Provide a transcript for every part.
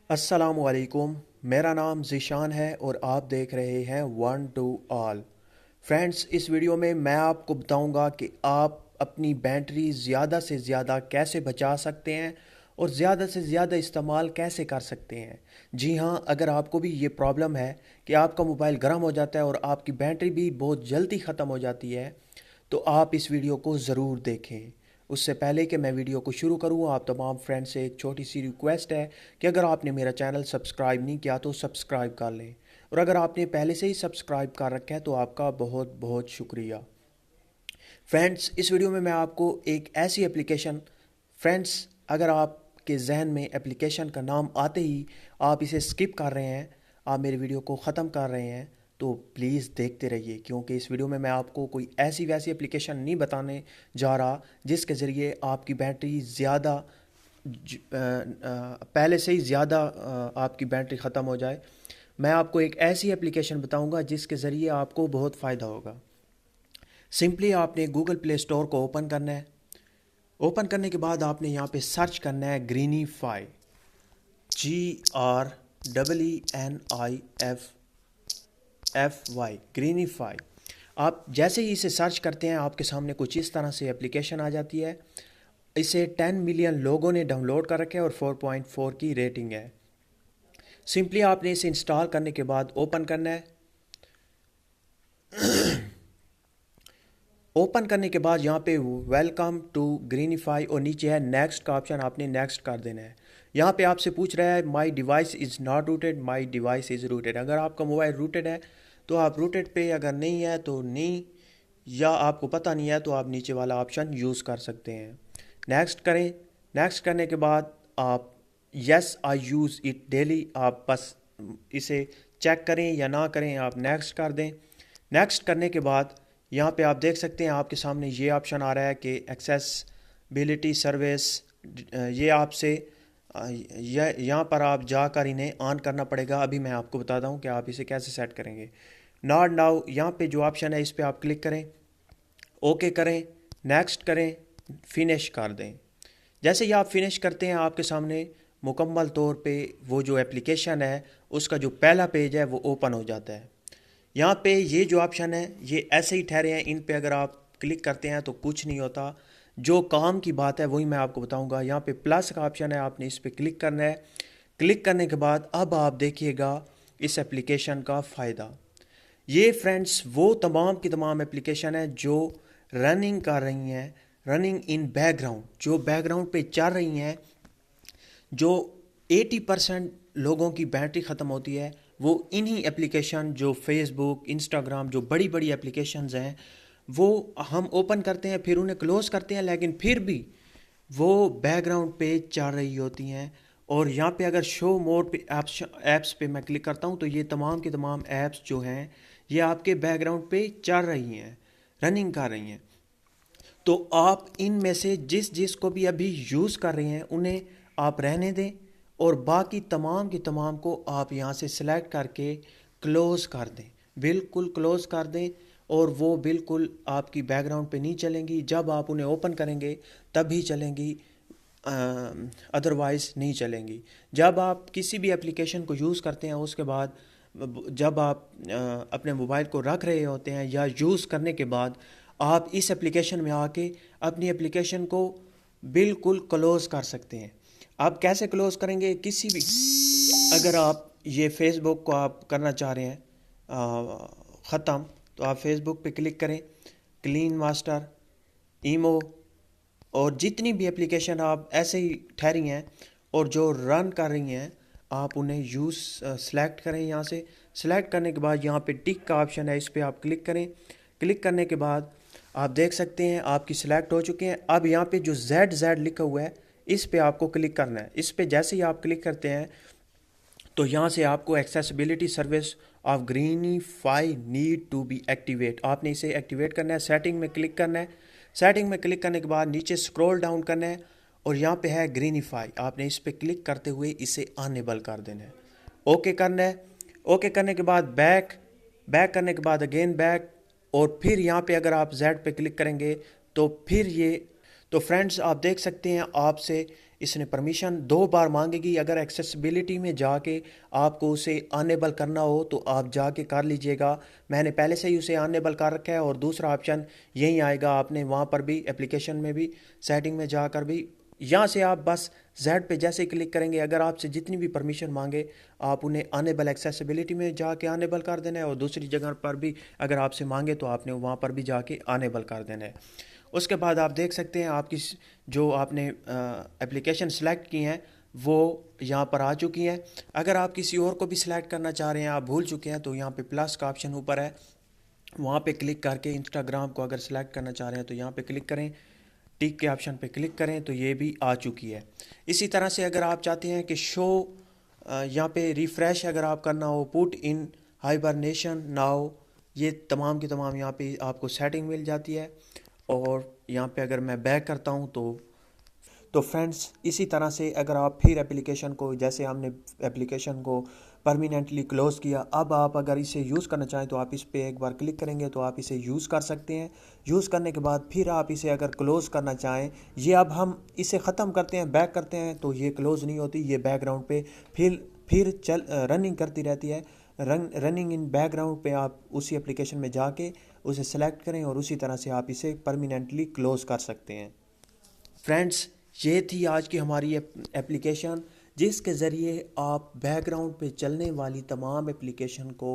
अस्सलामुअलैकुम। मेरा नाम ज़ीशान है और आप देख रहे हैं वन टू ऑल। फ्रेंड्स, इस वीडियो में मैं आपको बताऊंगा कि आप अपनी बैटरी ज़्यादा से ज़्यादा कैसे बचा सकते हैं और ज़्यादा से ज़्यादा इस्तेमाल कैसे कर सकते हैं। जी हाँ, अगर आपको भी ये प्रॉब्लम है कि आपका मोबाइल गर्म हो जाता है और आपकी बैटरी भी बहुत जल्दी ख़त्म हो जाती है, तो आप इस वीडियो को ज़रूर देखें। उससे पहले कि मैं वीडियो को शुरू करूं, आप तमाम फ्रेंड्स से एक छोटी सी रिक्वेस्ट है कि अगर आपने मेरा चैनल सब्सक्राइब नहीं किया तो सब्सक्राइब कर लें, और अगर आपने पहले से ही सब्सक्राइब कर रखा है तो आपका बहुत बहुत शुक्रिया। फ्रेंड्स, इस वीडियो में मैं आपको एक ऐसी एप्लीकेशन, फ्रेंड्स अगर आपके जहन में एप्लीकेशन का नाम आते ही आप इसे स्किप कर रहे हैं, आप मेरे वीडियो को ख़त्म कर रहे हैं, तो प्लीज़ देखते रहिए, क्योंकि इस वीडियो में मैं आपको कोई ऐसी वैसी एप्लीकेशन नहीं बताने जा रहा जिसके ज़रिए आपकी बैटरी ज़्यादा पहले से ही ज़्यादा आपकी बैटरी ख़त्म हो जाए। मैं आपको एक ऐसी एप्लीकेशन बताऊंगा जिसके ज़रिए आपको बहुत फ़ायदा होगा। सिंपली आपने गूगल प्ले स्टोर को ओपन करना है। ओपन करने के बाद आपने यहाँ पे सर्च करना है ग्रीनीफाई, GREENIFY, ग्रीनीफाई। आप जैसे ही इसे सर्च करते हैं आपके सामने कुछ इस तरह से एप्लीकेशन आ जाती है। इसे 10 मिलियन लोगों ने डाउनलोड कर रखा है और 4.4 की रेटिंग है। सिंपली आपने इसे इंस्टॉल करने के बाद ओपन करना है। ओपन करने के बाद यहाँ पे वेलकम टू ग्रीनीफाई और नीचे है नेक्स्ट का ऑप्शन, आपने नेक्स्ट कर देना है। यहाँ पे आपसे पूछ रहा है my device is not rooted, my device is rooted. अगर आपका मोबाइल रूटेड है तो आप रूटेड पे, अगर नहीं है तो नहीं, या आपको पता नहीं है तो आप नीचे वाला ऑप्शन यूज़ कर सकते हैं। नेक्स्ट करें। नेक्स्ट करने के बाद आप yes I use it daily, आप बस इसे चेक करें या ना करें, आप नेक्स्ट कर दें। नेक्स्ट करने के बाद यहाँ पे आप देख सकते हैं आपके सामने ये ऑप्शन आ रहा है कि एक्सेसिबिलिटी सर्विस, ये आपसे यहाँ पर आप जाकर इन्हें ऑन करना पड़ेगा। अभी मैं आपको बताता हूँ कि आप इसे कैसे सेट करेंगे। नॉट नाउ, यहाँ पे जो ऑप्शन है इस पर आप क्लिक करें, ओके करें, नेक्स्ट करें, फिनिश कर दें। जैसे ही आप फिनिश करते हैं आपके सामने मुकम्मल तौर पे वो जो एप्लीकेशन है उसका जो पहला पेज है वो ओपन हो जाता है। यहाँ पे ये जो ऑप्शन है ये ऐसे ही ठहरे हैं, इन पे अगर आप क्लिक करते हैं तो कुछ नहीं होता। जो काम की बात है वही मैं आपको बताऊंगा। यहाँ पे प्लस का ऑप्शन है, आपने इस पे क्लिक करना है। क्लिक करने के बाद अब आप देखिएगा इस एप्लीकेशन का फ़ायदा। ये फ्रेंड्स वो तमाम की तमाम एप्लीकेशन है जो रनिंग कर रही हैं, रनिंग इन बैकग्राउंड, जो बैकग्राउंड पे चल रही हैं। जो 80% लोगों की बैटरी ख़त्म होती है वो इन्हीं एप्लीकेशन, जो फेसबुक, इंस्टाग्राम, जो बड़ी बड़ी एप्लीकेशंस हैं, वो हम ओपन करते हैं फिर उन्हें क्लोज़ करते हैं, लेकिन फिर भी वो बैकग्राउंड पे चल रही होती हैं। और यहाँ पे अगर शो मोड पे ऐप्स पे मैं क्लिक करता हूँ तो ये तमाम की तमाम ऐप्स जो हैं ये आपके बैकग्राउंड पे चल रही हैं, रनिंग कर रही हैं। तो आप इनमें से जिस जिस को भी अभी यूज़ कर रहे हैं उन्हें आप रहने दें, और बाकी तमाम की तमाम को आप यहाँ से सिलेक्ट करके क्लोज़ कर दें, बिल्कुल क्लोज़ कर दें। और वो बिल्कुल आपकी बैकग्राउंड पे नहीं चलेंगी, जब आप उन्हें ओपन करेंगे तभी चलेंगी, अदरवाइज़ नहीं चलेंगी। जब आप किसी भी एप्लीकेशन को यूज़ करते हैं उसके बाद जब आप अपने मोबाइल को रख रहे होते हैं या यूज़ करने के बाद आप इस एप्लीकेशन में आके अपनी एप्लीकेशन को बिल्कुल क्लोज़ कर सकते हैं। आप कैसे क्लोज़ करेंगे? किसी भी, अगर आप ये फेसबुक को आप करना चाह रहे हैं ख़त्म, तो आप फेसबुक पे क्लिक करें, क्लीन मास्टर, ईमो और जितनी भी एप्लीकेशन आप ऐसे ही ठहरी हैं और जो रन कर रही हैं आप उन्हें यूज़ सेलेक्ट करें। यहाँ से सेलेक्ट करने के बाद यहाँ पे टिक का ऑप्शन है, इस पर आप क्लिक करें। क्लिक करने के बाद आप देख सकते हैं आपकी सिलेक्ट हो चुके हैं। अब यहाँ पे जो ZZ लिखा हुआ है इस पे आपको क्लिक करना है। इस पे जैसे ही आप क्लिक करते हैं तो यहाँ से आपको accessibility service of Greenify need to be activate, आपने इसे एक्टिवेट करना है। सेटिंग में क्लिक करना है। सेटिंग में क्लिक करने के बाद नीचे स्क्रॉल डाउन करना है और यहाँ पे है ग्रीनीफाई, आपने इस पे क्लिक करते हुए इसे अनेबल कर देना है। ओके करना है। ओके करने के बाद बैक, बैक करने के बाद अगेन बैक, और फिर यहाँ पे अगर आप Z पे क्लिक करेंगे तो फिर ये, तो फ्रेंड्स आप देख सकते हैं आपसे इसने परमिशन 2 बार मांगेगी। अगर एक्सेसिबिलिटी में जाके आपको उसे अनेबल करना हो तो आप जाके कर लीजिएगा। मैंने पहले से ही उसे अनेबल कर रखा है। और दूसरा ऑप्शन यही आएगा, आपने वहाँ पर भी एप्लीकेशन में भी सेटिंग में जाकर भी यहाँ से आप बस जेड पे जैसे क्लिक करेंगे, अगर आपसे जितनी भी परमिशन मांगे आप उन्हें अनेबल एक्सेसिबिलिटी में जाके अनेबल कर देना है। और दूसरी जगह पर भी अगर आपसे मांगे तो आपने वहाँ पर भी जाके अनेबल कर देना है। उसके बाद आप देख सकते हैं आपकी जो आपने एप्लीकेशन सेलेक्ट की हैं वो यहाँ पर आ चुकी हैं। अगर आप किसी और को भी सिलेक्ट करना चाह रहे हैं, आप भूल चुके हैं, तो यहाँ पे प्लस का ऑप्शन ऊपर है, वहाँ पे क्लिक करके इंस्टाग्राम को अगर सिलेक्ट करना चाह रहे हैं तो यहाँ पे क्लिक करें, टिक के ऑप्शन पे क्लिक करें तो ये भी आ चुकी है। इसी तरह से अगर आप चाहते हैं कि शो यहाँ पे रिफ़्रेश अगर आप करना हो, पुट इन हाइबरनेशन नाउ, ये तमाम की तमाम यहाँ पे आपको सेटिंग मिल जाती है। और यहाँ पे अगर मैं बैक करता हूँ तो फ्रेंड्स इसी तरह से अगर आप फिर एप्लीकेशन को, जैसे हमने एप्लीकेशन को परमानेंटली क्लोज़ किया, अब आप अगर इसे यूज़ करना चाहें तो आप इस पर एक बार क्लिक करेंगे तो आप इसे यूज़ कर सकते हैं। यूज़ करने के बाद फिर आप इसे अगर क्लोज़ करना चाहें, ये अब हम इसे ख़त्म करते हैं, बैक करते हैं तो ये क्लोज़ नहीं होती, ये बैकग्राउंड पे फिर चल रनिंग करती रहती है। रनिंग इन बैकग्राउंड पे आप उसी एप्लीकेशन में जाके उसे सेलेक्ट करें और उसी तरह से आप इसे परमानेंटली क्लोज़ कर सकते हैं। फ्रेंड्स ये थी आज की हमारी एप्लीकेशन, जिसके ज़रिए आप बैकग्राउंड पे चलने वाली तमाम एप्लीकेशन को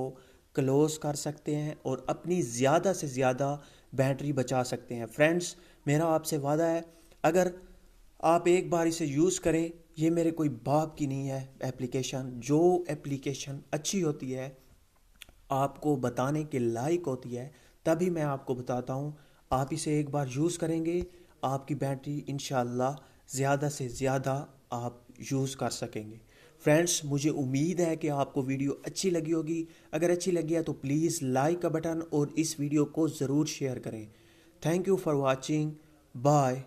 क्लोज़ कर सकते हैं और अपनी ज़्यादा से ज़्यादा बैटरी बचा सकते हैं। फ्रेंड्स मेरा आपसे वादा है, अगर आप एक बार इसे यूज़ करें, ये मेरे कोई बाप की नहीं है एप्लीकेशन, जो एप्लीकेशन अच्छी होती है आपको बताने के लायक होती है तभी मैं आपको बताता हूँ। आप इसे एक बार यूज़ करेंगे, आपकी बैटरी इंशाल्लाह ज़्यादा से ज़्यादा आप यूज़ कर सकेंगे। फ्रेंड्स मुझे उम्मीद है कि आपको वीडियो अच्छी लगी होगी। अगर अच्छी लगी है तो प्लीज़ लाइक का बटन और इस वीडियो को ज़रूर शेयर करें। Thank you for watching, bye.